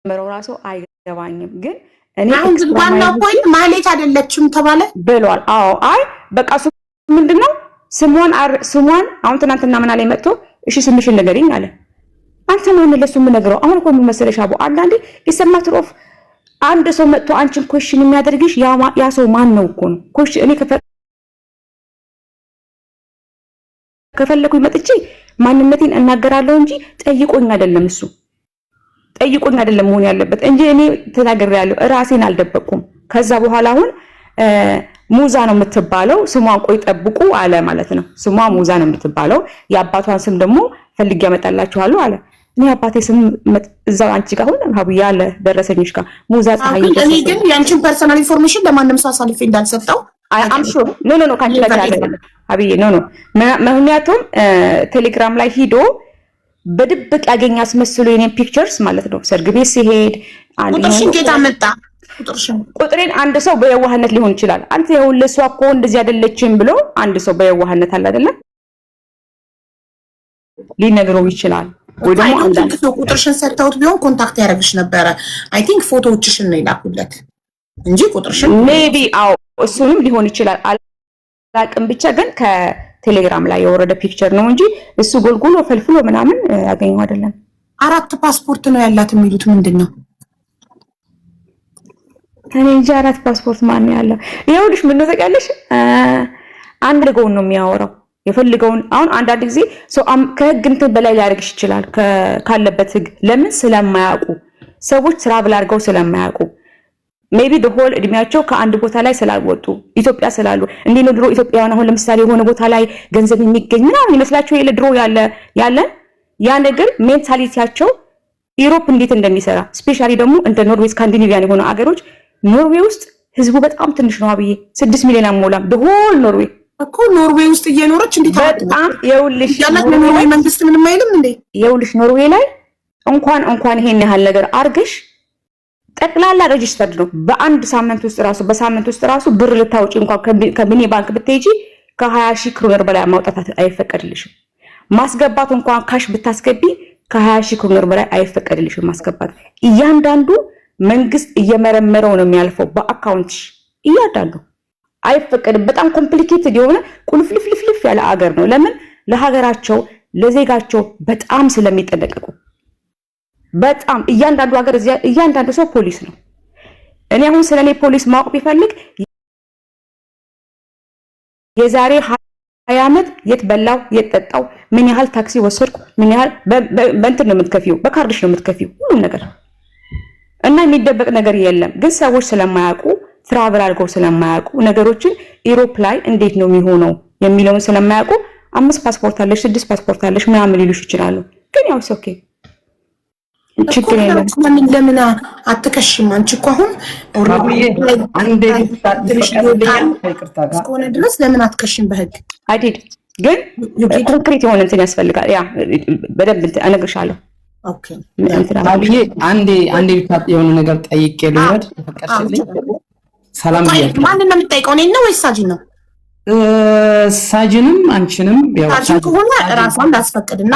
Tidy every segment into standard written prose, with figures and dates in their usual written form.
መረው ራሱ አይገባኝም ግን እኔ አሁን ዋናው ፖይንት ማህሌት አይደለችም ተባለ ብሏል። አዎ አይ በቃ እሱ ምንድነው ስሟን አሁን ትናንትና ምን አለኝ መጥቶ እሺ ስምሽን ንገሪኝ አለ። አንተ ማን ለሱ ምን ነገረው? አሁን እኮ ምን መሰለሽ አቦ አንዳንዴ ይሰማት ኦፍ አንድ ሰው መጥቶ አንቺን ኮሽን የሚያደርግሽ ያ ሰው ማን ነው እኮ ነው ኮሽ እኔ ከፈለኩኝ መጥቼ ማንነቴን እናገራለሁ እንጂ ጠይቆኝ አይደለም እሱ ጠይቆኝ አይደለም መሆን ያለበት እንጂ እኔ ተናግሬያለሁ ራሴን አልደበቅኩም። ከዛ በኋላ አሁን ሙዛ ነው የምትባለው ስሟን ቆይ ጠብቁ አለ ማለት ነው። ስሟ ሙዛ ነው የምትባለው የአባቷን ስም ደግሞ ፈልጌ ያመጣላችኋለሁ አለ። እኔ አባቴ ስም እዛው አንቺ ጋር ሆነ ሀብያ አለ ደረሰኝሽ ጋር ሙዛ ፀሐይ እኔ ግን ያንቺን ፐርሰናል ኢንፎርሜሽን ለማንም ሰው አሳልፌ እንዳልሰጠው አምሹ ኖ ካንቺ ጋር አይደለም ሀብዬ ኖ ምክንያቱም ቴሌግራም ላይ ሂዶ በድብቅ ያገኛ አስመስሎ የኔን ፒክቸርስ ማለት ነው ሰርግ ቤት ሲሄድ ቁጥርሽን ጌታ መጣ ቁጥሬን አንድ ሰው በየዋህነት ሊሆን ይችላል አንተ ይኸውልህ እሷ እኮ እንደዚህ አይደለችም ብሎ አንድ ሰው በየዋህነት አለ አይደለ ሊነግረው ይችላል ወይ ደግሞ አንዳንድ ሰው ቁጥርሽን ሰጥተውት ቢሆን ኮንታክት ያደርግሽ ነበር አይ ቲንክ ፎቶዎችሽን ነው ይላኩለት እንጂ ቁጥርሽን ሜቢ አው እሱንም ሊሆን ይችላል አላቅም ብቻ ግን ከቴሌግራም ላይ የወረደ ፒክቸር ነው እንጂ እሱ ጎልጎሎ ፈልፍሎ ምናምን ያገኘው አይደለም 4 ፓስፖርት ነው ያላት የሚሉት ምንድነው እኔ እንጃ 4 ፓስፖርት ማን ያለው ይኸውልሽ ምን ነው ተቀለሽ አንድ ልገውን ነው የሚያወራው የፈልገውን አሁን አንዳንድ ጊዜ ሰው ከህግ እንትን በላይ ሊያደርግሽ ይችላል ካለበት ህግ ለምን ስለማያውቁ ሰዎች ትራቭል አድርገው ስለማያውቁ ሜቢ በሆል እድሜያቸው ከአንድ ቦታ ላይ ስላልወጡ ኢትዮጵያ ስላሉ እንዴ ነው ድሮ ኢትዮጵያውያን አሁን ለምሳሌ የሆነ ቦታ ላይ ገንዘብ የሚገኝ ምናምን ይመስላቸው የለ ድሮ ያለ ያ ነገር ሜንታሊቲያቸው ዩሮፕ እንዴት እንደሚሰራ ስፔሻሊ ደግሞ እንደ ኖርዌይ ስካንዲኔቪያን የሆኑ አገሮች ኖርዌይ ውስጥ ህዝቡ በጣም ትንሽ ነው አብዬ 6 ሚሊዮን አሞላም በሆል ኖርዌይ እኮ ኖርዌይ ውስጥ እየኖረች እንዴት በጣም የውልሽ ያላት ኖርዌይ መንግስት ምንም አይልም እንዴ የውልሽ ኖርዌይ ላይ እንኳን ይሄን ያህል ነገር አርገሽ ጠቅላላ ሬጂስተርድ ነው በአንድ ሳምንት ውስጥ ራሱ ብር ልታውጪ እንኳን ከቢኒ ባንክ ብትሄጂ ከ20,000 ክሮነር በላይ ማውጣት አይፈቀድልሽም ማስገባት እንኳን ካሽ ብታስገቢ ከ20,000 ክሮነር በላይ አይፈቀድልሽም ማስገባት እያንዳንዱ መንግስት እየመረመረው ነው የሚያልፈው በአካውንትሽ እያንዳንዱ አይፈቀድም በጣም ኮምፕሊኬትድ የሆነ ቁልፍልፍልፍ ያለ አገር ነው ለምን ለሀገራቸው ለዜጋቸው በጣም ስለሚጠነቀቁ በጣም እያንዳንዱ ሀገር እያንዳንዱ ሰው ፖሊስ ነው እኔ አሁን ስለኔ ፖሊስ ማወቅ ቢፈልግ የዛሬ 20 ዓመት የት በላው የት ጠጣው ምን ያህል ታክሲ ወሰድኩ ምን ያህል በእንትን ነው የምትከፊው በካርድሽ ነው የምትከፊው ሁሉ ነገር እና የሚደበቅ ነገር የለም ግን ሰዎች ስለማያውቁ ትራቨል አድርገው ስለማያውቁ ነገሮችን ዩሮፕ ላይ እንዴት ነው የሚሆነው የሚለውን ስለማያውቁ 5 ፓስፖርት አለሽ 6 ፓስፖርት አለሽ ምናምን ሊሉሽ ይችላሉ ግን ያው ኦኬ ችግር የለም ለምን አትከሽም አንቺ እኮ አሁን አንዴ እስከሆነ ድረስ ለምን አትከሽም በህግ አይደል ግን ኮንክሪት የሆነ እንትን ያስፈልጋል ያ በደንብ እነግርሻለሁ ኦኬ አንዴ ብቻ የሆነ ነገር ጠይቄ ልወድ ተፈቀደልኝ ሰላም ይያል ማን ነው የምትጠይቀው እኔ ነው ወይስ ሳጂ ነው ሳጂንም አንቺንም ያው ሳጂ ከሆነ ራሷን ላስፈቅድና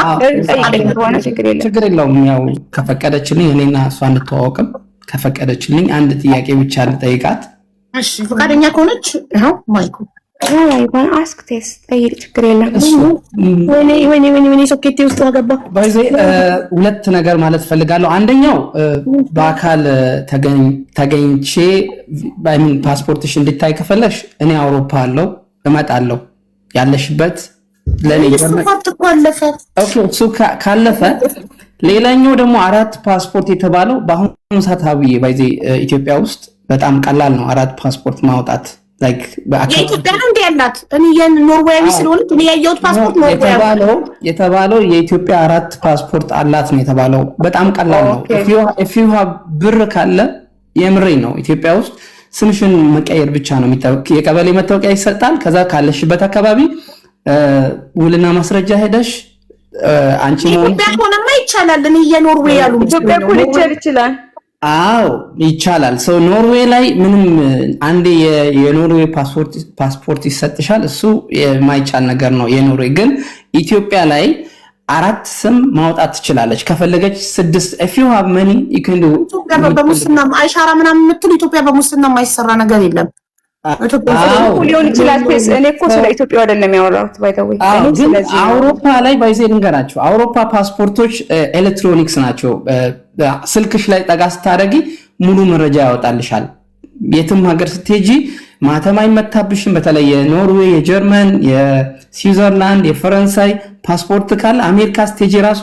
ጠይቀኝ ከሆነ ችግር የለውም ያው ከፈቀደችልኝ እኔና እሷ እንተዋወቅም ከፈቀደችልኝ አንድ ጥያቄ ብቻ ልጠይቃት እሺ ፈቃደኛ ከሆነች ይሄው ማይኩ አይባን አስክ ቴስት ጠይቅ ችግር የለም ወይኔ ሶኬቴ ውስጥ አገባ ባይዘ ሁለት ነገር ማለት ፈልጋለሁ አንደኛው በአካል ተገኝቼ ባይምን ፓስፖርትሽ እንድታይ ከፈለሽ እኔ አውሮፓ አለው እመጣለሁ ያለሽበት ለኔ ካለፈ ኦኬ እሱ ካለፈ ሌላኛው ደግሞ 4 ፓስፖርት የተባለው በአሁኑ ሰዓት አብዬ ባይዘ ኢትዮጵያ ውስጥ በጣም ቀላል ነው 4 ፓስፖርት ማውጣት ላይክ የኢትዮጵያ ነው እንደ ያላት እኔ የኖርዌይ ስለሆነ እኔ ያየሁት ፓስፖርት ኖርዌይ የተባለው የኢትዮጵያ 4 ፓስፖርት አላት ነው የተባለው በጣም ቀላል ነው if you have ብር ካለ የምሬ ነው ኢትዮጵያ ውስጥ ስምሽን መቀየር ብቻ ነው የቀበሌ መታወቂያ ይሰጣል ከዛ ካለሽበት አካባቢ ውልና ማስረጃ ሄደሽ አንቺ ነው ኢትዮጵያ ሆነማ ይቻላል እኔ የኖርዌይ ያሉ ኢትዮጵያ ይችላል አዎ ይቻላል ሰው ኖርዌይ ላይ ምንም አንዴ የኖርዌይ ፓስፖርት ይሰጥሻል እሱ የማይቻል ነገር ነው የኖርዌይ ግን ኢትዮጵያ ላይ 4 ስም ማውጣት ትችላለች። ከፈለገች 6 if you have money you can do። ኢትዮጵያ በሙስና አይሻራ ምናምን የምትል ኢትዮጵያ በሙስና የማይሰራ ነገር የለም። ሊሆን ይችላል። እኔ እኮ ስለ ኢትዮጵያ አይደለም ያወራሁት ባይተወይ። አውሮፓ ላይ ባይዜ ልንገራችሁ፣ አውሮፓ ፓስፖርቶች ኤሌክትሮኒክስ ናቸው። ስልክሽ ላይ ጠጋ ስታደርጊ ሙሉ መረጃ ያወጣልሻል። የትም ሀገር ስትሄጂ ማተም አይመታብሽም። በተለይ የኖርዌይ፣ የጀርመን፣ የስዊዘርላንድ፣ የፈረንሳይ ፓስፖርት ካለ አሜሪካ ስትሄጂ ራሱ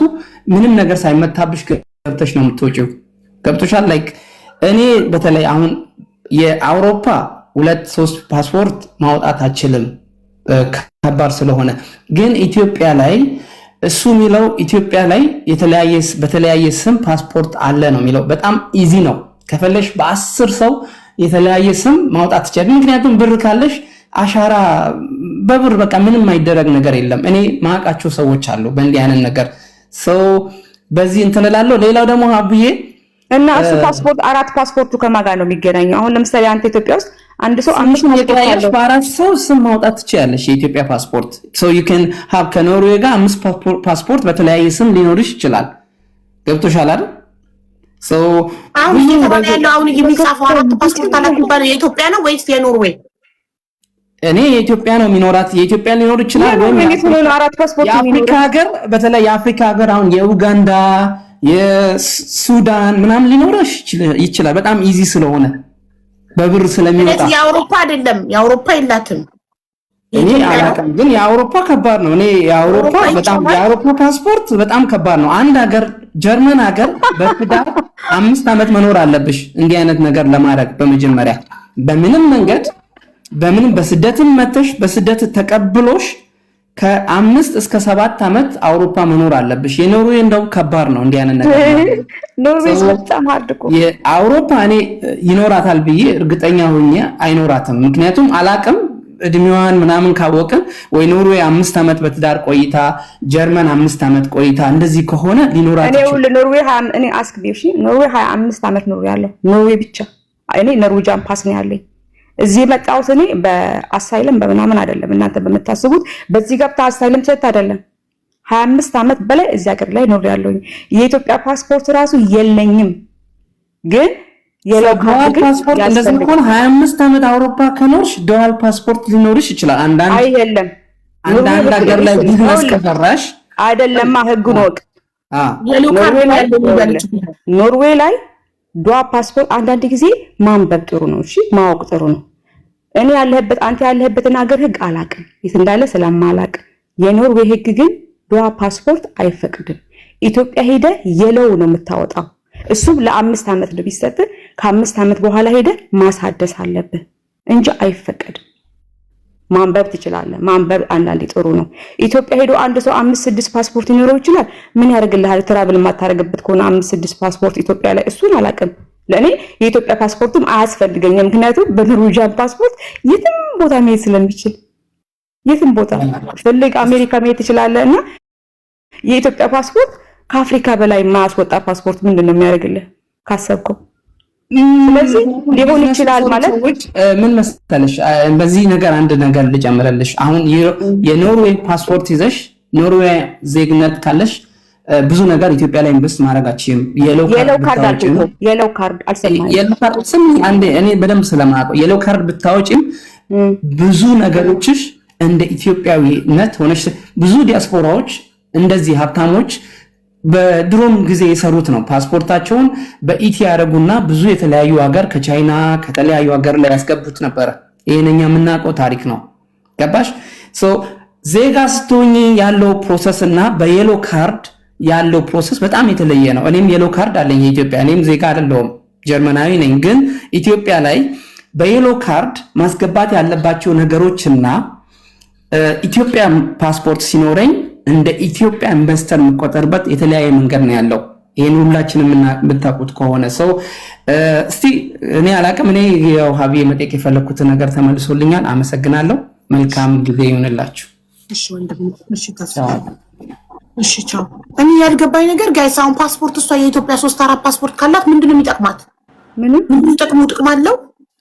ምንም ነገር ሳይመታብሽ ገብተሽ ነው የምትወጪው። ገብቶሻል? ላይክ እኔ በተለይ አሁን የአውሮፓ 2-3 ፓስፖርት ማውጣት አችልም ከባድ ስለሆነ፣ ግን ኢትዮጵያ ላይ እሱ የሚለው ኢትዮጵያ ላይ በተለያየ ስም ፓስፖርት አለ ነው የሚለው። በጣም ኢዚ ነው። ከፈለሽ በ10 ሰው የተለያየ ስም ማውጣት ትችላለሽ። ምክንያቱም ብር ካለሽ አሻራ በብር በቃ ምንም የማይደረግ ነገር የለም። እኔ ማውቃቸው ሰዎች አሉ በእንዲህ አይነት ነገር ሰው በዚህ እንትን እላለሁ። ሌላው ደግሞ አብዬ እና እሱ ፓስፖርት 4 ፓስፖርቱ ከማን ጋር ነው የሚገናኘው? አሁን ለምሳሌ አንተ ኢትዮጵያ ውስጥ አንድ ሰው 5 ፓስፖርት ያለው በ4 ሰው ስም ማውጣት ትችላለሽ። የኢትዮጵያ ፓስፖርት so you can have ከኖርዌይ ጋር 5 ፓስፖርት በተለያየ ስም ሊኖርሽ ይችላል። ገብቶሻል አይደል? so አሁን ያለው አሁን የሚጻፈው 4 ፓስፖርት አላችሁ የኢትዮጵያ ነው ወይስ የኖርዌይ? እኔ የኢትዮጵያ ነው የሚኖራት። የኢትዮጵያ ሊኖር ይችላል ወይም የት 4 ፓስፖርት የአፍሪካ ሀገር በተለይ የአፍሪካ ሀገር አሁን የኡጋንዳ የሱዳን ምናምን ሊኖርሽ ይችላል። በጣም ኢዚ ስለሆነ በብር ስለሚወጣ የአውሮፓ አይደለም። የአውሮፓ የላትም። እኔ አላውቅም፣ ግን የአውሮፓ ከባድ ነው። እኔ የአውሮፓ ፓስፖርት በጣም ከባድ ነው። አንድ ሀገር ጀርመን ሀገር በትዳር 5 ዓመት መኖር አለብሽ እንዲህ አይነት ነገር ለማድረግ። በመጀመሪያ በምንም መንገድ በስደትም መተሽ በስደት ተቀብሎሽ ከ5 እስከ 7 ዓመት አውሮፓ መኖር አለብሽ። የኖርዌይ እንደው ከባድ ነው እንዲህ አይነት ነገር። ኖርዌይ በጣም አድርጎ የአውሮፓ እኔ ይኖራታል ብዬ እርግጠኛ ሆኜ አይኖራትም። ምክንያቱም አላቅም እድሜዋን ምናምን ካወቅን ወይ ኖርዌይ 5 ዓመት በትዳር ቆይታ ጀርመን 5 ዓመት ቆይታ እንደዚህ ከሆነ ሊኖራት ይችላል። እኔ አስክቢሽ ኖርዌይ 25 ዓመት ኖር ያለው ኖርዌይ ብቻ። እኔ ኖርዌጃን ፓስ ነው ያለኝ። እዚህ መጣሁት እኔ በአሳይለም በምናምን አይደለም እናንተ በመታስቡት በዚህ ገብታ አሳይለም ሰጥ አይደለም። 25 ዓመት በላይ እዚህ ሀገር ላይ ኖር ያለውኝ። የኢትዮጵያ ፓስፖርት ራሱ የለኝም፣ ግን የለው ፓስፖርት እንደዚህ እንኳን 25 ዓመት አውሮፓ ከኖርሽ ዱዋል ፓስፖርት ሊኖርሽ ይችላል። አይደለም አንዳንድ ሀገር ላይ ቢዝነስ ከሰራሽ አይደለም ህጉ ነው። ኖርዌይ ላይ ዱዋል ፓስፖርት አንዳንድ ጊዜ ማንበብ ጥሩ ነው። እሺ ማወቅ ጥሩ ነው። እኔ አንተ ያለህበትን ሀገር ህግ አላቅም፣ የት እንዳለ ስለማላቅ። የኖርዌይ ህግ ግን ዱዋል ፓስፖርት አይፈቅድም። ኢትዮጵያ ሄደ የለው ነው የምታወጣው። እሱም ለ5 ዓመት ነው ቢሰጥ፣ ከ5 ዓመት በኋላ ሄደ ማሳደስ አለብህ እንጂ አይፈቀድም። ማንበብ ትችላለህ። ማንበብ አንዳንዴ ጥሩ ነው። ኢትዮጵያ ሄዶ አንድ ሰው 5-6 ፓስፖርት ይኖረው ይችላል። ምን ያደርግልሃል? ትራቭል የማታረግበት ከሆነ 5-6 ፓስፖርት ኢትዮጵያ ላይ እሱን አላውቅም። ለኔ የኢትዮጵያ ፓስፖርትም አያስፈልገኝም። ምክንያቱም በኖርዌጂያን ፓስፖርት የትም ቦታ መሄድ ስለሚችል የትም ቦታ ፈልግ አሜሪካ መሄድ ትችላለህ። እና የኢትዮጵያ ፓስፖርት ከአፍሪካ በላይ ማያስወጣ ፓስፖርት ምንድነው የሚያደርግልህ ካሰብከው? ስለዚህ ሊሆን ይችላል ማለት ምን መሰለሽ፣ በዚህ ነገር አንድ ነገር ልጨምርልሽ። አሁን የኖርዌይ ፓስፖርት ይዘሽ ኖርዌይ ዜግነት ካለሽ ብዙ ነገር ኢትዮጵያ ላይ ኢንቨስት ማድረጋችሁም የሎ ካርድ አልሰማኝም። የሎ ካርድ ስም አንዴ እኔ በደንብ ስለማውቀው የሎ ካርድ ብታወጪም ብዙ ነገሮችሽ እንደ ኢትዮጵያዊነት ሆነሽ ብዙ ዲያስፖራዎች እንደዚህ ሀብታሞች በድሮም ጊዜ የሰሩት ነው። ፓስፖርታቸውን በኢቲ ያደረጉና ብዙ የተለያዩ ሀገር ከቻይና ከተለያዩ ሀገር ላይ ያስገቡት ነበር። ይሄንኛ የምናውቀው ታሪክ ነው። ገባሽ? ዜጋ ስትሆኚ ያለው ፕሮሰስ እና በየሎ ካርድ ያለው ፕሮሰስ በጣም የተለየ ነው። እኔም የሎ ካርድ አለኝ የኢትዮጵያ። እኔም ዜጋ አይደለሁም ጀርመናዊ ነኝ። ግን ኢትዮጵያ ላይ በየሎ ካርድ ማስገባት ያለባቸው ነገሮችና ኢትዮጵያ ፓስፖርት ሲኖረኝ እንደ ኢትዮጵያ ኢንቨስተር የምቆጠርበት የተለያየ መንገድ ነው ያለው። ይሄን ሁላችንም የምታውቁት ከሆነ ሰው እስቲ እኔ አላቅም። እኔ ያው ሀቢ መጠየቅ የፈለኩት ነገር ተመልሶልኛል። አመሰግናለሁ። መልካም ጊዜ ይሁንላችሁ። እሺ ወንድም፣ እሺ ተሳው፣ እሺ ቻው። እኔ ያልገባኝ ነገር ጋይስ፣ አሁን ፓስፖርት እሷ የኢትዮጵያ 3-4 ፓስፖርት ካላት ምንድነው የሚጠቅማት? ምንም ጥቅም አለው?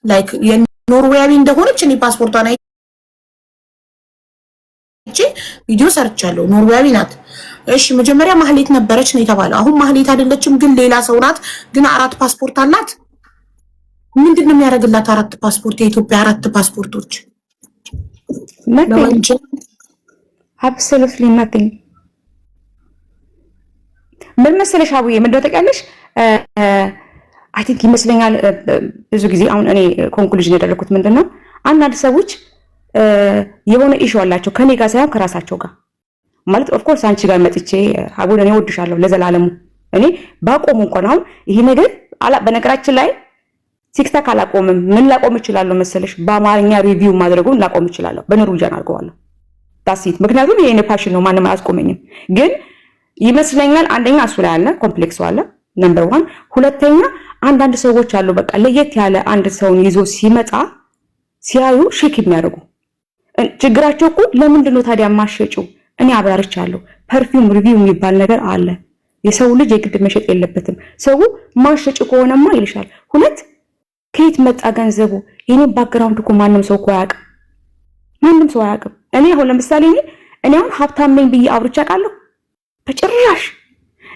ላይክ የኖርዌያዊ እንደሆነች እኔ ፓስፖርቷን አይቼ ቪዲዮ ሰርቻለሁ። ኖርዌያዊ ናት። እሺ መጀመሪያ ማህሌት ነበረች ነው የተባለው። አሁን ማህሌት አይደለችም፣ ግን ሌላ ሰው ናት። ግን 4 ፓስፖርት አላት። ምንድን ነው የሚያደርግላት 4 ፓስፖርት? የኢትዮጵያ 4 ፓስፖርቶች አብሶሉትሊ ናቲንግ። ምን መሰለሽ አቡዬ፣ ምንድነው ታውቂያለሽ? አይ ቲንክ ይመስለኛል ብዙ ጊዜ አሁን እኔ ኮንክሉዥን ያደረኩት ምንድነው አንዳንድ ሰዎች የሆነ ኢሹ አላቸው ከኔ ጋር ሳይሆን ከራሳቸው ጋር ማለት ኦፍ ኮርስ አንቺ ጋር መጥቼ አቡነ እኔ ወድሻለሁ ለዘላለሙ እኔ ባቆም እንኳን አሁን ይሄ ነገር በነገራችን ላይ ቲክታክ አላቆምም። ምን ላቆም እችላለሁ መሰለሽ? በአማርኛ ሪቪው ማድረጉን ላቆም እችላለሁ፣ በኖርዌጂያን አድርገዋለሁ። ታሲት ምክንያቱም ይሄ ፓሽን ነው፣ ማንም አያስቆመኝም። ግን ይመስለኛል አንደኛ እሱ ላይ አለ ኮምፕሌክስ አለ ነምበር 1። ሁለተኛ አንዳንድ ሰዎች አሉ በቃ ለየት ያለ አንድ ሰውን ይዞ ሲመጣ ሲያዩ ሼክ የሚያደርጉ ችግራቸው እኮ ለምንድን ነው ታዲያ ማሸጪው? እኔ አብራርቻለሁ። ፐርፊውም ሪቪው የሚባል ነገር አለ። የሰው ልጅ የግድ መሸጥ የለበትም። ሰው ማሸጭ ከሆነማ ይልሻል። 2 ከየት መጣ ገንዘቡ? የኔ ባክግራውንድ እኮ ማንም ሰው እኮ አያውቅም። ማንም ሰው አያውቅም። እኔ አሁን ለምሳሌ እኔ አሁን ሀብታም ነኝ ብዬ አውርቻ ቃለሁ? በጭራሽ።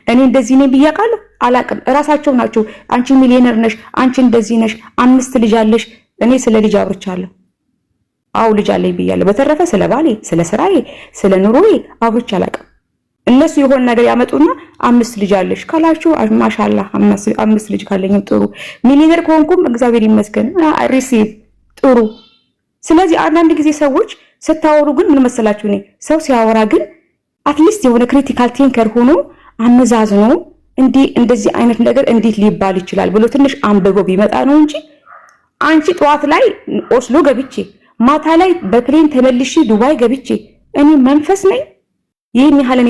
እኔ እንደዚህ ነኝ ብዬ ቃለሁ? አላውቅም። እራሳቸው ናቸው አንቺ ሚሊዮነር ነሽ፣ አንቺ እንደዚህ ነሽ፣ 5 ልጅ አለሽ። እኔ ስለ ልጅ አውርቻለሁ። አው ልጅ አለኝ ብያለሁ። በተረፈ ስለ ባሌ፣ ስለ ስራዬ፣ ስለ ኑሮዬ አውርቻ አላውቅም። እነሱ የሆነ ነገር ያመጡና 5 ልጅ አለሽ ካላችሁ ማሻአላህ 5 ልጅ ካለኝም ጥሩ፣ ሚሊዮነር ከሆንኩም እግዚአብሔር ይመስገን ሪሲቭ ጥሩ። ስለዚህ አንዳንድ ጊዜ ሰዎች ስታወሩ ግን ምን መሰላችሁ እኔ ሰው ሲያወራ ግን አትሊስት የሆነ ክሪቲካል ቲንከር ሆኖ አመዛዝኖ እንደዚህ አይነት ነገር እንዴት ሊባል ይችላል ብሎ ትንሽ አንብቦ ቢመጣ ነው እንጂ አንቺ ጠዋት ላይ ኦስሎ ገብቼ ማታ ላይ በፕሌን ተመልሼ ዱባይ ገብቼ እኔ መንፈስ ነኝ። ይሄን ያህልን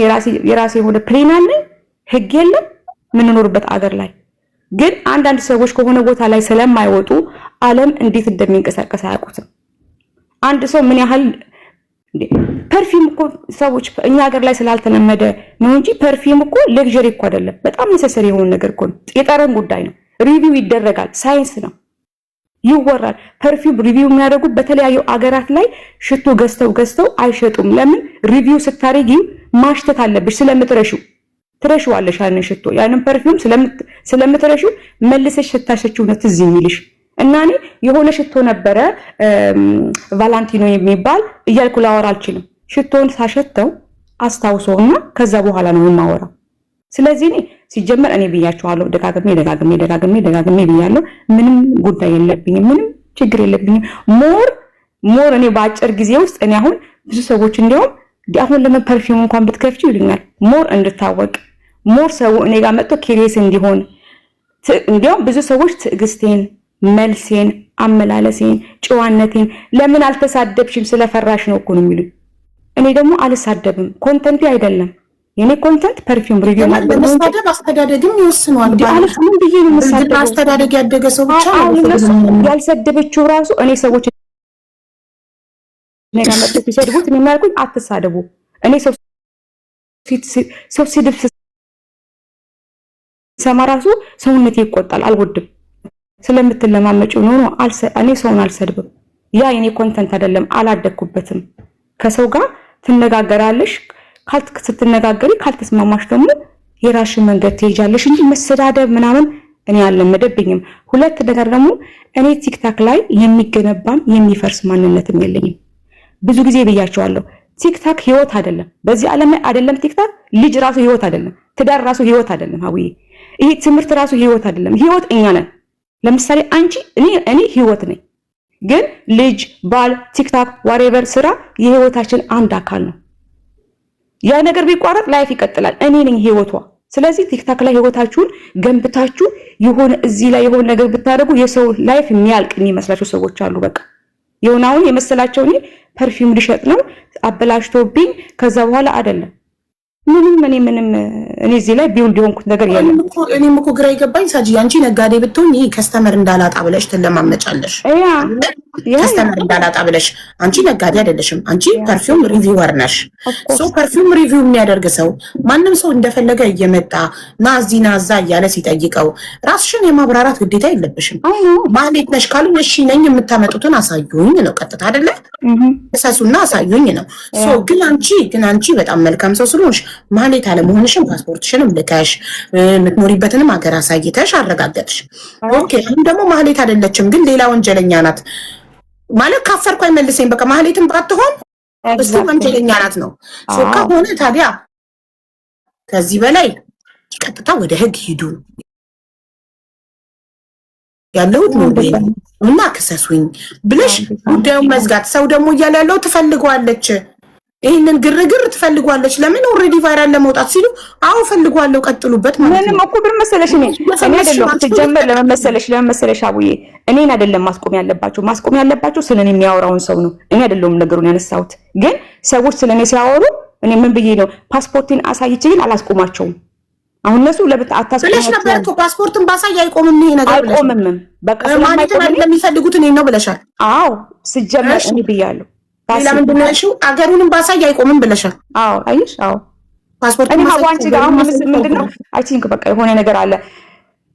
የራሴ የሆነ ፕሌን አለኝ። ህግ የለም የምንኖርበት አገር ላይ። ግን አንዳንድ ሰዎች ከሆነ ቦታ ላይ ስለማይወጡ ዓለም እንዴት እንደሚንቀሳቀስ አያውቁትም። አንድ ሰው ምን ያህል ፐርፊውም እኮ ሰዎች እኛ ሀገር ላይ ስላልተለመደ ነው እንጂ ፐርፊውም እኮ ሌክዠሪ እኮ አይደለም። በጣም ነሰሰሪ የሆነ ነገር እኮ ነው። የጠረን ጉዳይ ነው። ሪቪው ይደረጋል። ሳይንስ ነው፣ ይወራል። ፐርፊውም ሪቪው የሚያደርጉት በተለያዩ አገራት ላይ ሽቶ ገዝተው አይሸጡም። ለምን? ሪቪው ስታረጊው ማሽተት አለብሽ። ትረሺዋለሽ ያንን ሽቶ ያንን ፐርፊውም ስለምትረሺው መልሰሽ ስታሸቺው ነው ትዝ የሚልሽ። እና እኔ የሆነ ሽቶ ነበረ ቫላንቲኖ የሚባል እያልኩ ላወራ አልችልም። ሽቶን ሳሸተው አስታውሰውና ከዛ በኋላ ነው የማወራው። ስለዚህ እኔ ሲጀመር እኔ ብያቸዋለሁ፣ ደጋግሜ ብያለሁ። ምንም ጉዳይ የለብኝም፣ ምንም ችግር የለብኝም። ሞር እኔ በአጭር ጊዜ ውስጥ እኔ አሁን ብዙ ሰዎች እንዲያውም አሁን ለምን ፐርፊውም እንኳን ብትከፍቺ ይሉኛል። ሞር እንድታወቅ ሞር ሰው እኔ ጋር መጥቶ ኪሪየስ እንዲሆን እንዲያውም ብዙ ሰዎች ትዕግስቴን፣ መልሴን፣ አመላለሴን፣ ጨዋነቴን ለምን አልተሳደብሽም ስለፈራሽ ነው እኮ ነው የሚሉኝ። እኔ ደግሞ አልሳደብም። ኮንተንቴ አይደለም የኔ ኮንተንት ፐርፊውም ሪቪው ማለት ነው። መሳደብ አስተዳደግም ይወስነዋል። ምን ብዬ ነው መሳደብ? አስተዳደግ ያደገ ሰው ብቻ ያልሰደበችው ራሱ እኔ ሰዎች እኔ ጋር መጥተው ሲሰድቡት እኔ ማልኩኝ አትሳደቡ። እኔ ሰው ሲድብ ሰማ ራሱ ሰውነቴ ይቆጣል፣ አልወድም። ስለምትለማመጪው ነው እኔ ሰውን አልሰድብም። ያ የኔ ኮንተንት አይደለም፣ አላደኩበትም። ከሰው ጋር ትነጋገራለሽ፣ ስትነጋገሪ ካልተስማማሽ ደግሞ የራስሽን መንገድ ትሄጃለሽ እንጂ መሰዳደብ ምናምን እኔ አልለመደብኝም። 2 ነገር ደግሞ እኔ ቲክታክ ላይ የሚገነባም የሚፈርስ ማንነትም የለኝም። ብዙ ጊዜ ብያቸዋለሁ። ቲክታክ ህይወት አይደለም። በዚህ ዓለም ላይ አይደለም ቲክታክ ልጅ ራሱ ህይወት አይደለም። ትዳር ራሱ ህይወት አይደለም። አውዬ ይሄ ትምህርት ራሱ ህይወት አይደለም። ህይወት እኛ ነን። ለምሳሌ አንቺ እኔ ህይወት ነኝ። ግን ልጅ፣ ባል፣ ቲክታክ ዋሬቨር ስራ የህይወታችን አንድ አካል ነው። ያ ነገር ቢቋረጥ ላይፍ ይቀጥላል። እኔ ነኝ ህይወቷ። ስለዚህ ቲክታክ ላይ ህይወታችሁን ገንብታችሁ የሆነ እዚህ ላይ የሆነ ነገር ብታደርጉ የሰው ላይፍ የሚያልቅ የሚመስላቸው ሰዎች አሉ። በቃ የሆነውን የመሰላቸው እኔ ፐርፊውም ልሸጥ ነው አበላሽቶብኝ ከዛ በኋላ አይደለም ምንም እኔ እዚህ ላይ ቢውልድ የሆንኩት ነገር የለም። እኔም እኮ ግራ ይገባኝ ሳጂ አንቺ ነጋዴ ብትሆን ይሄ ከስተመር እንዳላጣ ብለሽ ትለማመጫለሽ። ከስተመር እንዳላጣ ብለሽ አንቺ ነጋዴ አይደለሽም። አንቺ ፐርፊውም ሪቪወር ነሽ። ሶ ፐርፊውም ሪቪው የሚያደርግ ሰው ማንም ሰው እንደፈለገ እየመጣ ና እዚህ ና እዛ እያለ ሲጠይቀው ራስሽን የማብራራት ግዴታ የለብሽም። ማህሌት ነሽ ካሉ እሺ ነኝ የምታመጡትን አሳዩኝ ነው ቀጥታ አይደለ? እሰሱና አሳዩኝ ነው። ሶ ግን አንቺ በጣም መልካም ሰው ስለሆንሽ ማህሌት አለመሆንሽን ፓስፖርትሽንም ልከሽ የምትኖሪበትንም ሀገር አሳይተሽ አረጋገጥሽ። ኦኬ አሁን ደግሞ ማህሌት አይደለችም ግን ሌላ ወንጀለኛ ናት ማለት ካፈርኩ አይመልሰኝ። በቃ ማህሌትም ባትሆን እሱ ወንጀለኛ ናት ነው። ሶ ከሆነ ታዲያ ከዚህ በላይ ቀጥታ ወደ ህግ ሂዱ ያለሁት ነው እና ክሰሱኝ ብለሽ ጉዳዩን መዝጋት። ሰው ደግሞ እያለ ያለው ትፈልጓለች፣ ይሄንን ግርግር ትፈልጓለች። ለምን ኦሬዲ ቫይራል ለመውጣት ሲሉ አው ፈልጓለሁ ቀጥሉበት ማለት ነው። ምንም እኮ ብር መሰለሽ እኔ አይደለም ተጀመረ ለመመሰለሽ አቡዬ እኔን አይደለም ማስቆም ያለባቸው ስለኔ የሚያወራውን ሰው ነው። እኔ አይደለም ነገሩን ያነሳሁት። ግን ሰዎች ስለኔ ሲያወሩ እኔ ምን ብዬ ነው ፓስፖርቴን አሳይቼ ግን አላስቆማቸውም። አሁን እነሱ ለብት አታስቆማቸው ነበር እኮ ፓስፖርትን ባሳይ አይቆምም ይሄ ነገር አይቆምም። በቃ ማለት ለሚፈልጉት እኔ ነው ብለሻል። አዎ ስጀመር እኔ ብያለሁ። ሌላ ምንድን ነው ያልሽው? አገሩንም ባሳይ አይቆምም ብለሻል። አዎ አይሽ አዎ ፓስፖርት እኔ ሀዋንቺ ጋር አሁን ምንድነው አይ ቲንክ በቃ የሆነ ነገር አለ።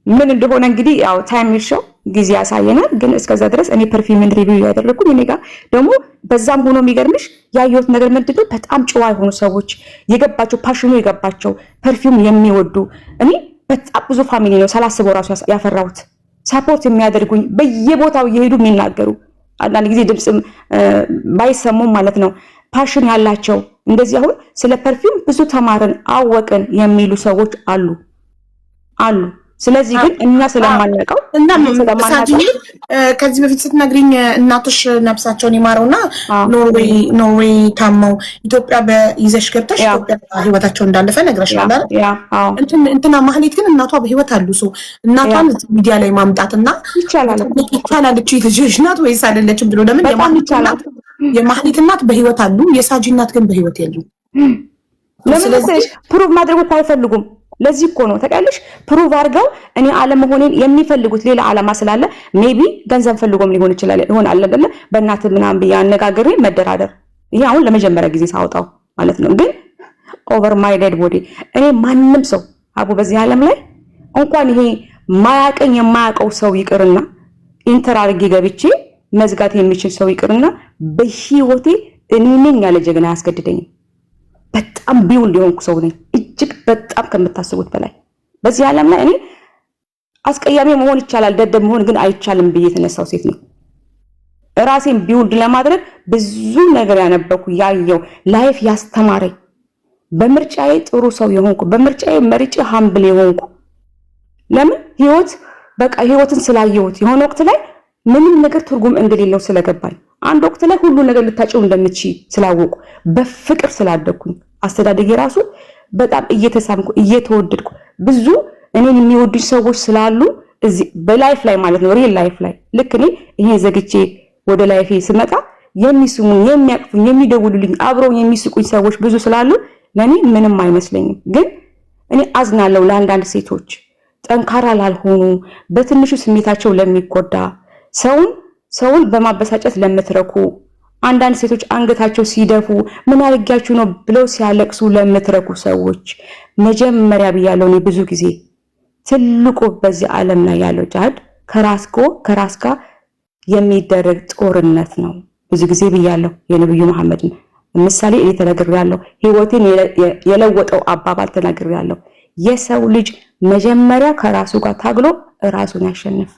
ምን እንደሆነ እንግዲህ ያው ታይም ይርሾው ጊዜ ያሳየናል። ግን እስከዛ ድረስ እኔ ፐርፊውም ሪቪው ያደረኩኝ እኔ ጋር ደግሞ በዛም ሆኖ የሚገርምሽ ያየሁት ነገር ምንድነው በጣም ጨዋ የሆኑ ሰዎች የገባቸው ፓሽኑ የገባቸው ፐርፊውም የሚወዱ እኔ በጣም ብዙ ፋሚሊ ነው ሳላስበው ራሱ ያፈራሁት ሳፖርት የሚያደርጉኝ በየቦታው እየሄዱ የሚናገሩ አንዳንድ ጊዜ ድምጽም ባይሰሙም ማለት ነው ፓሽን ያላቸው እንደዚህ አሁን ስለ ፐርፊውም ብዙ ተማርን አወቅን የሚሉ ሰዎች አሉ። ስለዚህ ግን እኛ ስለማናውቀው እና ከዚህ በፊት ስትነግሪኝ እናቶች ነፍሳቸውን ይማረውና ኖርዌይ ታመው ኢትዮጵያ በይዘሽ ገብተሽ ኢትዮጵያ ህይወታቸው እንዳለፈ ነግረሽናል አይደል? እንትና ማህሌት ግን እናቷ በህይወት አሉ። ሰው እናቷን ሚዲያ ላይ ማምጣትና ይቻላል እቺ ልጅሽ ናት ወይስ አይደለችም ብሎ ለምን የማህሌት እናት በህይወት አሉ፣ የሳጂ እናት ግን በህይወት የሉም። ለምን ፕሩቭ ማድረግ እኮ አይፈልጉም። ለዚህ እኮ ነው ተቀልሽ ፕሩቭ አድርገው እኔ ዓለመሆኔን የሚፈልጉት ሌላ ዓላማ ስላለ ሜቢ ገንዘብ ፈልጎም ሊሆን ይችላል አይደለ? በእናት ምናምን ብዬ አነጋግሬ መደራደር ይሄ አሁን ለመጀመሪያ ጊዜ ሳወጣው ማለት ነው። ግን ኦቨር ማይ ዴድ ቦዲ እኔ ማንም ሰው አቡ በዚህ ዓለም ላይ እንኳን ይሄ ማያቀኝ የማያቀው ሰው ይቅርና ኢንተር አድርጌ ገብቼ መዝጋት የሚችል ሰው ይቅርና በህይወቴ እኔ ነኝ ያለ ጀግና ያስገድደኝም። በጣም ቢውል ሊሆንኩ ሰው ነኝ እጅግ በጣም ከምታስቡት በላይ። በዚህ ዓለም ላይ እኔ አስቀያሚ መሆን ይቻላል ደደብ መሆን ግን አይቻልም ብዬ የተነሳው ሴት ነው። ራሴን ቢውል ለማድረግ ብዙ ነገር ያነበኩ ያየው ላይፍ ያስተማረኝ በምርጫዬ ጥሩ ሰው የሆንኩ በምርጫዬ መርጬ ሃምብል የሆንኩ ለምን ህይወት በቃ ህይወትን ስላየሁት የሆነ ወቅት ላይ ምንም ነገር ትርጉም እንደሌለው ስለገባኝ አንድ ወቅት ላይ ሁሉ ነገር ልታጭው እንደምትችይ ስላወቁ በፍቅር ስላደግኩኝ አስተዳደጌ ራሱ በጣም እየተሳምኩ እየተወደድኩ ብዙ እኔን የሚወዱኝ ሰዎች ስላሉ እዚህ በላይፍ ላይ ማለት ነው ሪል ላይፍ ላይ ልክ እኔ ይሄ ዘግቼ ወደ ላይፌ ስመጣ የሚስሙኝ የሚያቅፉኝ የሚደውሉልኝ አብረው የሚስቁኝ ሰዎች ብዙ ስላሉ ለኔ ምንም አይመስለኝም። ግን እኔ አዝናለሁ ለአንዳንድ ሴቶች ጠንካራ ላልሆኑ በትንሹ ስሜታቸው ለሚጎዳ ሰውን በማበሳጨት ለምትረኩ አንዳንድ ሴቶች አንገታቸው ሲደፉ ምን አርጋችሁ ነው ብለው ሲያለቅሱ ለምትረኩ ሰዎች መጀመሪያ ብያለሁ እኔ ብዙ ጊዜ ትልቁ በዚህ ዓለም ላይ ያለው ጃድ ከራስ ጋር የሚደረግ ጦርነት ነው። ብዙ ጊዜ ብያለሁ የነብዩ መሐመድ ምሳሌ እኔ ተናግሬያለሁ። ህይወቴን የለወጠው አባባል ተናግሬያለሁ። የሰው ልጅ መጀመሪያ ከራሱ ጋር ታግሎ ራሱን ያሸንፍ።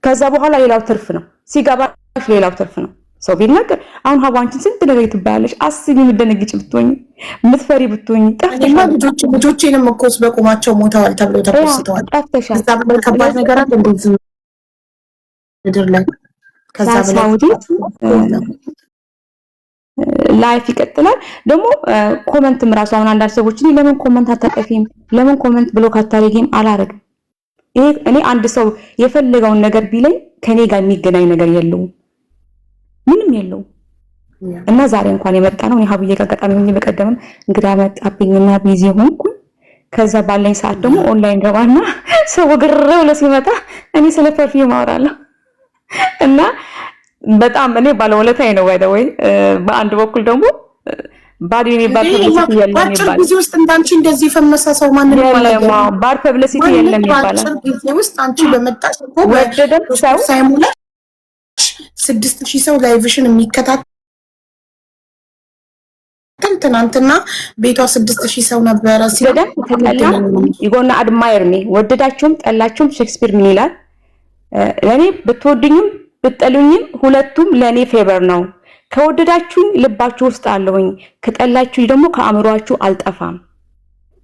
ከዛ በኋላ ሌላው ትርፍ ነው። ሲገባሽ ሌላው ትርፍ ነው። ሰው ቢናገር አሁን ሀዋንቺን ስንት ነገር ትባያለሽ። አስቢ ምደነግጭ ብትሆኚ ምትፈሪ ብትሆኚ ጠፍተሻል። ልጆቼንም እኮ በቁማቸው ሞተዋል ተብሎ ተቆስተዋል። ጠፍተሻል። ከዛ በላይ ከባድ ነገር አለ እንደዚህ ምድር ላይ። ከዛ በላይ ላይፍ ይቀጥላል። ደግሞ ኮመንትም ራሱ አሁን አንዳንድ ሰዎች ለምን ኮመንት አታጠፊም ለምን ኮመንት ብሎ ካታረጊም አላረግም። እኔ አንድ ሰው የፈለገውን ነገር ቢለኝ ከኔ ጋር የሚገናኝ ነገር የለውም፣ ምንም የለውም። እና ዛሬ እንኳን የመጣ ነው እኔ ሀብዬ ጋር አጋጣሚ ሆኜ በቀደምም እንግዳ መጣብኝና ቢዚ ሆንኩ። ከዛ ባለኝ ሰዓት ደግሞ ኦንላይን ገባና ሰው ግርው ለሲመጣ እኔ ስለ ፐርፊውም አወራለሁ እና በጣም እኔ ባለውለታዬ ነው ወይ በአንድ በኩል ደግሞ ባድ የሚባል ፐብሊሲቲ የለም ይባላል። ጊዜ ውስጥ እንዳንቺ እንደዚህ ፈመሰ ሰው ማንንም የለም። ባድ ፐብሊሲቲ የለም ይባላል። በአጭር ጊዜ ውስጥ አንቺ በመጣሽ እኮ ወደደም ሰው ሳይሞላ 6000 ሰው ላይቭሽን የሚከታተል ትናንትና ቤቷ 6000 ሰው ነበረ። ሲደም ተጠላ ይጎና አድማየር ሚ ወደዳችሁም ጠላችሁም ሼክስፒር ምን ይላል? ለኔ ብትወዱኝም ብትጠሉኝም ሁለቱም ለኔ ፌቨር ነው። ከወደዳችሁኝ ልባችሁ ውስጥ አለሁኝ፣ ከጠላችሁኝ ደግሞ ከአእምሮአችሁ አልጠፋም።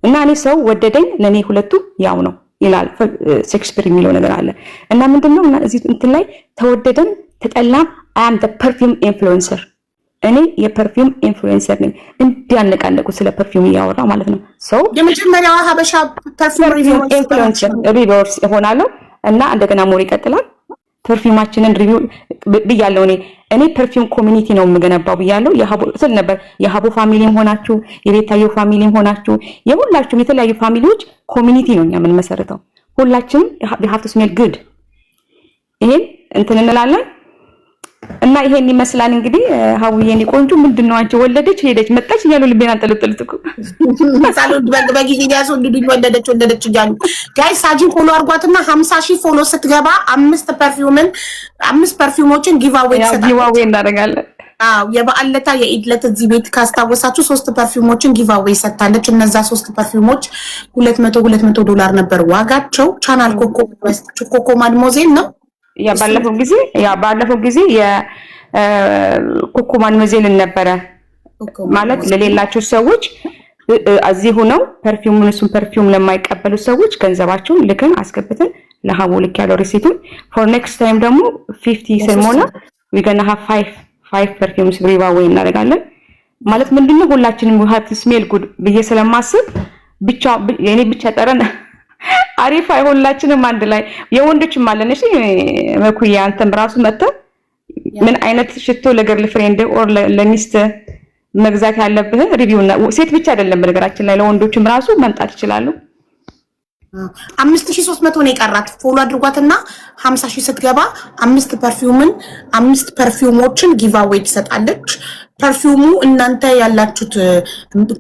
እና እኔ ሰው ወደደኝ ለኔ ሁለቱም ያው ነው ይላል ሼክስፒር የሚለው ነገር አለ። እና ምንድነው እና እዚህ እንትን ላይ ተወደደም ተጠላም I am the perfume influencer እኔ የፐርፊውም ኢንፍሉዌንሰር ነኝ። እንዲያነቃነቁ ስለ ፐርፊውም እያወራ ማለት ነው። ሰው የመጀመሪያዋ ሀበሻ ፐርፊውም ኢንፍሉዌንሰር ሪቪውስ እሆናለሁ እና እንደገና ሞር ይቀጥላል። ፐርፊውማችንን ሪቪው ብያለሁ። እኔ ፐርፊውም ኮሚኒቲ ነው የምገነባው ብያለሁ። የሀቡ ስል ነበር። የሀቡ ፋሚሊም ሆናችሁ የቤታየው ፋሚሊም ሆናችሁ የሁላችሁም የተለያዩ ፋሚሊዎች ኮሚኒቲ ነው እኛ የምንመሰርተው። ሁላችንም we have to smell good ይሄን እንትን እንላለን። እና ይሄን ይመስላል እንግዲህ ሀቡዬ እኔ ቆንጆ ምንድነው አንቺ ወለደች ሄደች መጣች እያሉ ልቤን አንጠለጥልት እኮ ሳሎን በጊዜ ያስወልዱኝ ወለደች እያሉ ጋይስ ሳጂን ፎሎ አርጓትና 50000 ፎሎ ስትገባ 5 ፐርፊውሞችን ጊቫዌይ ተሰጣጣ ጊቫዌይ እናደርጋለን። የበዓል ለታ የኢድ ለት እዚህ ቤት ካስታወሳችሁ 3 ፐርፊውሞችን ጊቫዌይ ሰጣለች። እነዛ 3 ፐርፊውሞች $200 ነበር ዋጋቸው። ቻናል ኮኮ ማድሞዜል ነው። ባለፈው ጊዜ የኮኮ ማድሞዜልን ነበረ ማለት ለሌላቸው ሰዎች እዚህ ሆነው ፐርፊውም ለማይቀበሉ ሰዎች ገንዘባቸውን ልከን አስገብተን ለሀቡ ልክ ያለው ሪሲቱን for next time ደግሞ 50 ሰሞና we gonna have 5 perfumes giveaway እናደርጋለን። ማለት ምንድነው ሁላችንም we have to smell good ብዬ ስለማስብ ብቻ የኔ ብቻ ጠረን አሪፍ አይሆንላችንም አንድ ላይ የወንዶችም አለን። እሺ መኩያ አንተም ራሱ መጣ ምን አይነት ሽቶ ለገርል ፍሬንድ ኦር ለሚስት መግዛት ያለብህ ሪቪው እና ሴት ብቻ አይደለም በነገራችን ላይ ለወንዶችም ራሱ መምጣት ይችላሉ። 5300 ነው የቀራት። ፎሎ አድርጓትና 50000 ስትገባ 5 ፐርፊውሞችን ጊቫዌይ ትሰጣለች። ፐርፊውሙ እናንተ ያላችሁት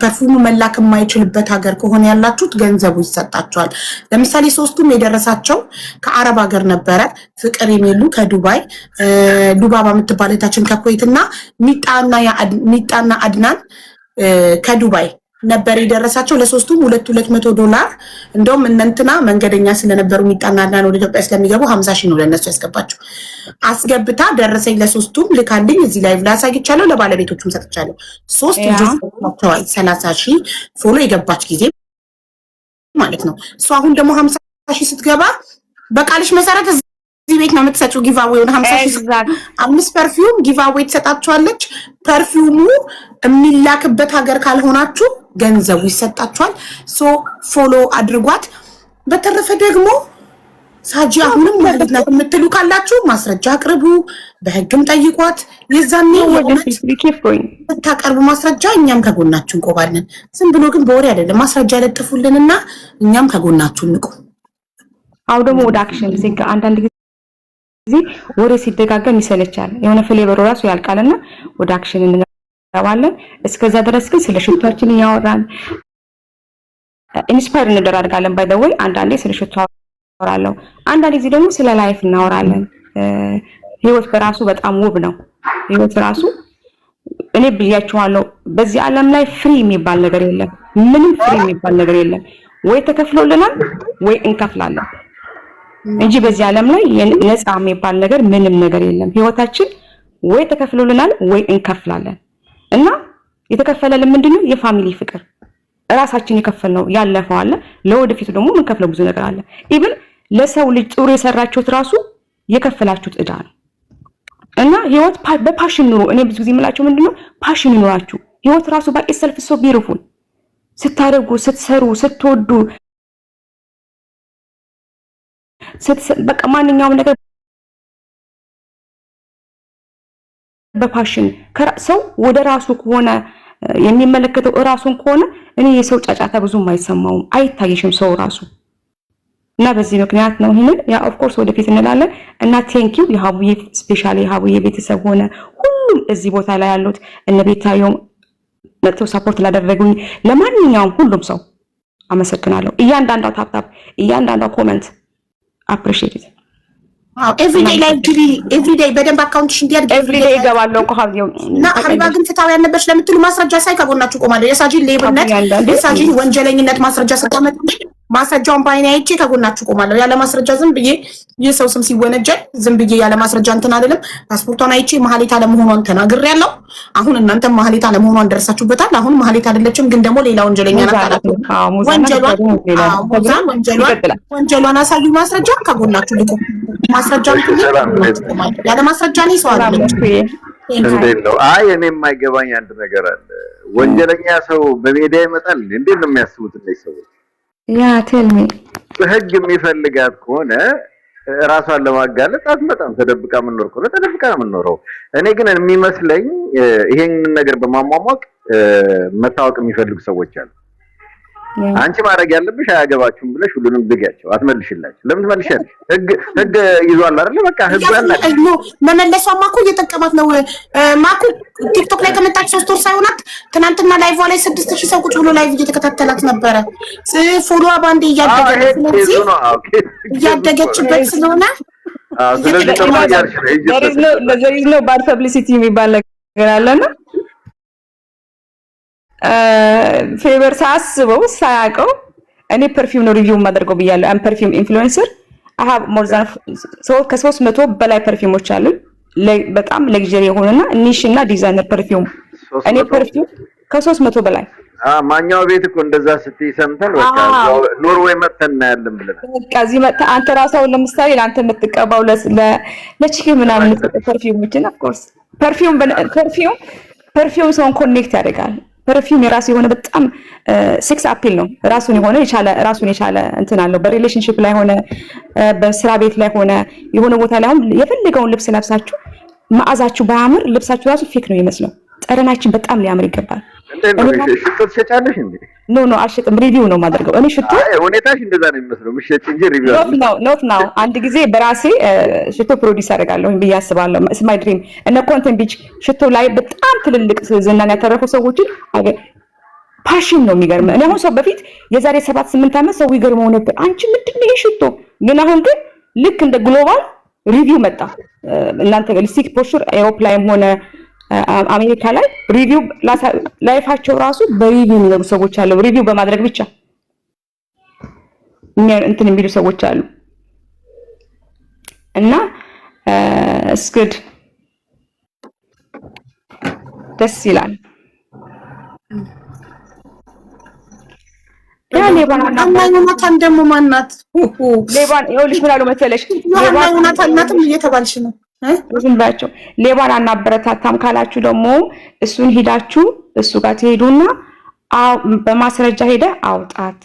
ፐርፊውሙ መላክ የማይችልበት ሀገር ከሆነ ያላችሁት ገንዘቡ ይሰጣቸዋል። ለምሳሌ 3ቱም የደረሳቸው ከአረብ ሀገር ነበረ። ፍቅር የሚሉ ከዱባይ ዱባባ የምትባለታችን ከኩዌትና ሚጣና አድናን ከዱባይ ነበር የደረሳቸው። ለሶስቱም $200 እንደውም እንንትና መንገደኛ ስለነበሩ ሚጣናና ወደ ኢትዮጵያ ስለሚገቡ 50000 ነው ለነሱ ያስገባቸው። አስገብታ ደረሰኝ ለሶስቱም ልካልኝ እዚህ ላይቭ ላሳይቻለሁ። ለባለቤቶቹም ሰጥቻለሁ። 3 ልጆች ተዋል 30000 ፎሎ የገባች ጊዜ ማለት ነው። እሱ አሁን ደግሞ 50000 ስትገባ በቃልሽ መሰረት እዚህ ቤት ነው የምትሰጪው ጊቫዌይ 50000 5 ፐርፊውም ጊቫዌይ ትሰጣቸዋለች። ፐርፊውሙ የሚላክበት ሀገር ካልሆናችሁ ገንዘቡ ይሰጣችኋል። ሶ ፎሎ አድርጓት። በተረፈ ደግሞ ሳጂ አሁንም ማለት ነው የምትሉ ካላችሁ ማስረጃ አቅርቡ፣ በህግም ጠይቋት። የዛኔ ታቀርቡ ማስረጃ እኛም ከጎናችሁ እንቆማለን። ዝም ብሎ ግን በወሬ አይደለም። ማስረጃ ለጥፉልንና እኛም ከጎናችሁ እንቆም። አው ደግሞ ወደ አክሽን ሲጋ አንዳንድ ጊዜ ወሬ ሲደጋገም ይሰለቻል። የሆነ ፍሌቨሩ ራሱ ያልቃልና ወደ አክሽን እንገባለን። እስከዛ ድረስ ግን ስለ ሽቷችን ያወራን ኢንስፓየር እንደራርጋለን። ባይ ዘ ወይ አንዳንዴ ስለ ሽቷ አወራለሁ፣ አንዳንዴ ደግሞ ስለ ላይፍ እናወራለን። ህይወት በራሱ በጣም ውብ ነው። ህይወት ራሱ እኔ ብያችኋለሁ፣ በዚህ ዓለም ላይ ፍሪ የሚባል ነገር የለም። ምንም ፍሪ የሚባል ነገር የለም። ወይ ተከፍሎልናል ወይ እንከፍላለን እንጂ በዚህ ዓለም ላይ ነፃ የሚባል ነገር ምንም ነገር የለም። ህይወታችን ወይ ተከፍሎልናል ወይ እንከፍላለን። እና የተከፈለልን ምንድነው? የፋሚሊ ፍቅር ራሳችን የከፈልነው ያለፈው አለ። ለወደፊቱ ደግሞ ምን ከፍለው ብዙ ነገር አለ። ኢቭን ለሰው ልጅ ጥሩ የሰራችሁት ራሱ የከፈላችሁት ዕዳ ነው። እና ህይወት በፓሽን ኑሩ። እኔ ብዙ ጊዜ የምላችሁ ምንድነው? ፓሽን ይኑራችሁ። ህይወት ራሱ ባይ ሰልፍ ሶ ቢዩቲፉል ስታደርጉ፣ ስትሰሩ፣ ስትወዱ በቃ ማንኛውም ነገር በፓሽን ሰው ወደ ራሱ ከሆነ የሚመለከተው ራሱን ከሆነ እኔ የሰው ጫጫታ ብዙም አይሰማውም፣ አይታየሽም ሰው ራሱ እና በዚህ ምክንያት ነው ይሄንን ያ ኦፍ ኮርስ ወደፊት እንላለን እና ቴንክ ዩ የሀቡዬ ስፔሻሊ የሀቡዬ ቤተሰብ ሆነ ሁሉም እዚህ ቦታ ላይ ያሉት እነ ቤታዮም መጥተው ሰፖርት ላደረጉኝ ለማንኛውም ሁሉም ሰው አመሰግናለሁ። እያንዳንዷ ታፕታፕ እያንዳንዷ ኮሜንት አፕሪሺየት ኢት። ኤቭሪዴይ ላይ ግቢ ኤቭሪዴይ በደንብ አካውንትሽ እንዲያድግ ኤቭሪዴይ እገባለሁ እኮ ሀቢው እና ሀቢባ ግን ፍትሃዊ ያልነበርሽ ለምትሉ ማስረጃ ሳይ ከጎናችሁ ቆማለሁ። የሳጂን ሌብነት የሳጂን ወንጀለኝነት ማስረጃ ስታመጡ ማስረጃውን በአይኔ አይቼ ከጎናችሁ ቆማለሁ። ያለ ማስረጃ ዝም ብዬ የሰው ስም ሲወነጀል ዝም ብዬ ያለ ማስረጃ እንትን አይደለም። ፓስፖርቷን አይቼ ማህሌት አለመሆኗን ተናግሬያለሁ። አሁን እናንተ ማህሌት አለመሆኗን ደርሳችሁበታል። አሁን ማህሌት አይደለችም ግን ደግሞ ሌላ ወንጀለኛ ናት። ወንጀሏን አሳዩ። ማስረጃ ከጎናችሁ ልቆ ማስረጃ ያለ ማስረጃ ነው ሰው አይደለም። እንዴት ነው? አይ እኔ የማይገባኝ አንድ ነገር አለ። ወንጀለኛ ሰው በሜዳ ይመጣል እንዴት ነው የሚያስቡት እነዚህ ሰዎች? ያ ቴልሚ ህግ የሚፈልጋት ከሆነ ራሷን ለማጋለጥ አትመጣም። ተደብቃ የምንኖር ከሆነ ተደብቃ ነው የምንኖረው። እኔ ግን የሚመስለኝ ይሄንን ነገር በማሟሟቅ መታወቅ የሚፈልጉ ሰዎች አሉ። አንቺ ማድረግ ያለብሽ አያገባችሁም ብለሽ ሁሉንም ዝጋቸው፣ አትመልሽላችሁ። ለምን ትመልሻለሽ? ህግ ይዟል አይደል? በቃ ህግ ያላችሁ መመለሷማ እኮ እየጠቀማት ነው። ማኩ ቲክቶክ ላይ ከመጣች 3 ወር ሳይሆናት ትናንትና ላይቭ ላይ 6000 ሰው ቁጭ ብሎ ላይቭ እየተከታተላት ነበረ። ፎሎ ባንዴ እያደገችበት ስለሆነ ስለዚህ ነው ባድ ፐብሊሲቲ የሚባል ነገር አለና ፌቨር ሳስበው ሳያውቀው እኔ ፐርፊውም ነው ሪቪው ማድረገው ብያለሁ። አም ፐርፊውም ኢንፍሉዌንሰር አይ ሃቭ ሞር ዛን ከ300 በላይ ፐርፊውሞች አሉ። በጣም ለግዠሪ የሆነና ኒሽ እና ዲዛይነር ፐርፊውም እኔ ፐርፊውም ከ300 በላይ ማኛው ቤት እኮ እንደዛ ስትይ ሰምተን በቃ ኖርዌይ መተን እናያለን ብለናል። በቃ እዚህ መጣ አንተ ራስህ ለምሳሌ ለአንተ የምትቀባው ለቺክ ምናምን ፐርፊውሞችን ኦፍ ኮርስ ፐርፊውም ሰውን ኮኔክት ያደርጋል። ፐርፊውም የራሱ የሆነ በጣም ሴክስ አፒል ነው። ራሱን የቻለ እንትን አለው። በሪሌሽንሺፕ ላይ ሆነ በስራ ቤት ላይ ሆነ የሆነ ቦታ ላይ አሁን የፈለገውን ልብስ ለብሳችሁ መዓዛችሁ ባያምር ልብሳችሁ ራሱ ፌክ ነው ይመስለው። ጠረናችን በጣም ሊያምር ይገባል። ሽቶ ትሸጫለሽ እንዴ? ኖ አልሸጥም። ሪቪው ነው የማደርገው እኔ ሽቶ። ሁኔታሽ እንደዛ ነው የሚመስለው። ምሽጥ እንጂ ሪቪው ነው። አንድ ጊዜ በራሴ ሽቶ ፕሮዲዩስ አደርጋለሁ ብዬ አስባለሁ። ስማይ ድሪም እነ ኮንተንት ቢች ሽቶ ላይ በጣም ትልልቅ ዝናን ያተረፉ ሰዎችን ፓሽን ነው የሚገርም። እኔ አሁን ሰው በፊት የዛሬ 7-8 ዓመት ሰው ይገርመው ነበር አንቺ ምንድነው ይሄ ሽቶ? ግን አሁን ግን ልክ እንደ ግሎባል ሪቪው መጣ። እናንተ ሊስቲክ ፖስቸር ኤሮፕ ላይም ሆነ አሜሪካ ላይ ሪቪው ላይፋቸው ራሱ በሪቪው የሚኖሩ ሰዎች አሉ። ሪቪው በማድረግ ብቻ እንትን የሚሉ ሰዎች አሉ እና እስክድ ደስ ይላል። ሌባን ደግሞ ማናት? ሌባን ይኸውልሽ ምን አሉ መሰለሽ እናትም እየተባልሽ ነው ዝምባቸው ሌባን አናበረታታም ካላችሁ ደግሞ እሱን ሄዳችሁ እሱ ጋር ትሄዱና በማስረጃ ሄደ አውጣት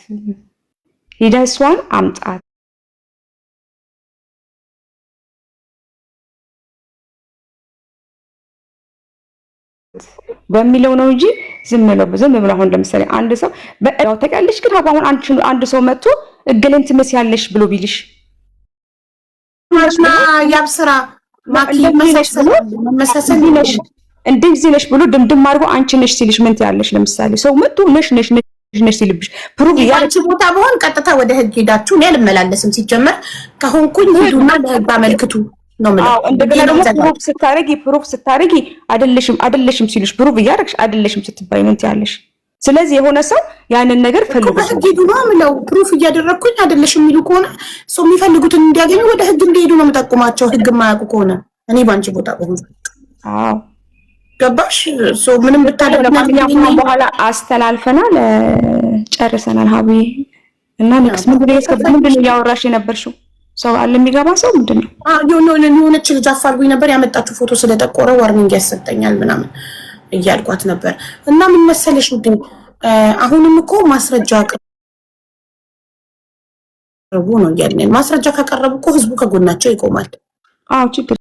ሄደ እሷን አምጣት በሚለው ነው እንጂ ዝም ብሎ አሁን ለምሳሌ አንድ ሰው ያው ተቀልሽ ግን አሁን አንድ ሰው መጥቶ እገሌን ትመስያለሽ ብሎ ቢልሽ ማርና ያብስራ እንደዚህ ነሽ ብሎ ድምድም አድርጎ አንቺ ነሽ ሲልሽ ምን ትያለሽ? ለምሳሌ ሰው መጥቶ ነሽ ሲልብሽ ፕሩቭ ያቺ ቦታ በሆን ቀጥታ ወደ ህግ ሄዳችሁ እኔ አልመላለስም። ሲጀመር ከሆንኩኝ ሂዱና ለህግ አመልክቱ ነው ማለት ነው። እንደገና ደግሞ ፕሩፍ ስታረጊ አይደለሽም ሲልሽ ፕሩቭ እያደረግሽ አይደለሽም ስትባይ ምን ትያለሽ? ስለዚህ የሆነ ሰው ያንን ነገር ፈልጎ በህግ ሄዱ ነው የምለው። ፕሩፍ እያደረግኩኝ አይደለሽም የሚሉ ከሆነ ሰው የሚፈልጉትን እንዲያገኙ ወደ ህግ እንዲሄዱ ነው የምጠቁማቸው። ህግ የማያውቁ ከሆነ እኔ ባንቺ ቦታ በሆነ ገባሽ? ሰው ምንም ብታደርጉ በኋላ አስተላልፈናል፣ ጨርሰናል። ሀቢ እና ንክስ ምንድነው እያወራሽ የነበርሽው? ሰው አለ የሚገባ ሰው ምንድነው? የሆነች ልጅ አፋልጉኝ ነበር ያመጣችሁ ፎቶ ስለጠቆረ ዋርኒንግ ያሰጠኛል ምናምን እያልኳት ነበር። እና ምን መሰለሽ ውድ አሁንም እኮ ማስረጃ ቀርቡ ነው ያለን። ማስረጃ ካቀረቡ እኮ ህዝቡ ከጎናቸው ይቆማል። ችግር